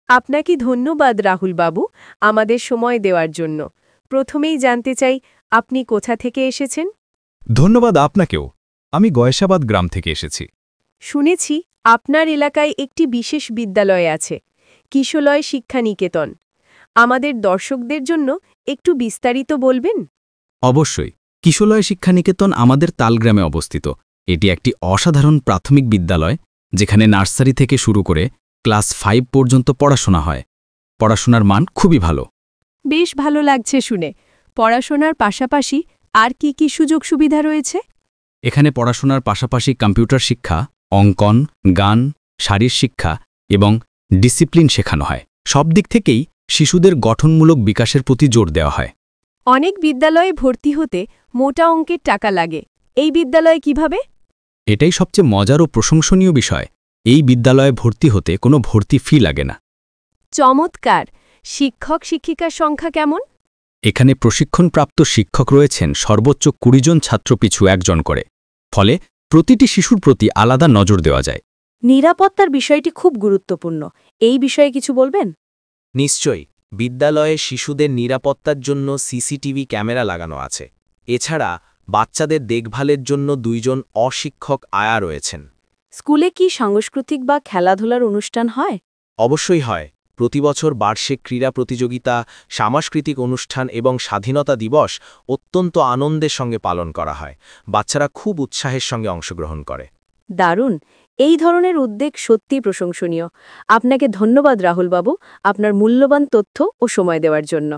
আপনাকে ধন্যবাদ রাহুল বাবু আমাদের সময় দেওয়ার জন্য। প্রথমেই জানতে চাই আপনি কোথা থেকে এসেছেন। ধন্যবাদ আপনাকেও। আমি গয়েশাবাদ গ্রাম থেকে এসেছি। শুনেছি আপনার এলাকায় একটি বিশেষ বিদ্যালয় আছে, কিশলয় শিক্ষানিকেতন। আমাদের দর্শকদের জন্য একটু বিস্তারিত বলবেন? অবশ্যই। কিশলয় শিক্ষানিকেতন আমাদের তালগ্রামে অবস্থিত। এটি একটি অসাধারণ প্রাথমিক বিদ্যালয়, যেখানে নার্সারি থেকে শুরু করে ক্লাস 5 পর্যন্ত পড়াশোনা হয়। পড়াশোনার মান খুবই ভালো। বেশ ভালো লাগছে শুনে। পড়াশোনার পাশাপাশি আর কি সুযোগ সুবিধা রয়েছে? এখানে পড়াশোনার পাশাপাশি কম্পিউটার শিক্ষা, অঙ্কন, গান, শারীর শিক্ষা এবং ডিসিপ্লিন শেখানো হয়। সব দিক থেকেই শিশুদের গঠনমূলক বিকাশের প্রতি জোর দেওয়া হয়। অনেক বিদ্যালয়ে ভর্তি হতে মোটা অঙ্কের টাকা লাগে, এই বিদ্যালয়ে কিভাবে? এটাই সবচেয়ে মজার ও প্রশংসনীয় বিষয়। এই বিদ্যালয়ে ভর্তি হতে কোনো ভর্তি ফি লাগে না। চমৎকার। শিক্ষক শিক্ষিকার সংখ্যা কেমন? এখানে প্রশিক্ষণপ্রাপ্ত শিক্ষক রয়েছেন সর্বোচ্চ 20 জন ছাত্র পিছু একজন করে। ফলে প্রতিটি শিশুর প্রতি আলাদা নজর দেওয়া যায়। নিরাপত্তার বিষয়টি খুব গুরুত্বপূর্ণ, এই বিষয়ে কিছু বলবেন? নিশ্চয়ই। বিদ্যালয়ে শিশুদের নিরাপত্তার জন্য সিসিটিভি ক্যামেরা লাগানো আছে। এছাড়া বাচ্চাদের দেখভালের জন্য 2 জন অশিক্ষক আয়া রয়েছেন। স্কুলে কি সাংস্কৃতিক বা খেলাধুলার অনুষ্ঠান হয়? অবশ্যই হয়। প্রতিবছর বার্ষিক ক্রীড়া প্রতিযোগিতা, সাংস্কৃতিক অনুষ্ঠান এবং স্বাধীনতা দিবস অত্যন্ত আনন্দের সঙ্গে পালন করা হয়। বাচ্চারা খুব উৎসাহের সঙ্গে অংশগ্রহণ করে। দারুণ। এই ধরনের উদ্যোগ সত্যি প্রশংসনীয়। আপনাকে ধন্যবাদ রাহুল বাবু, আপনার মূল্যবান তথ্য ও সময় দেওয়ার জন্য।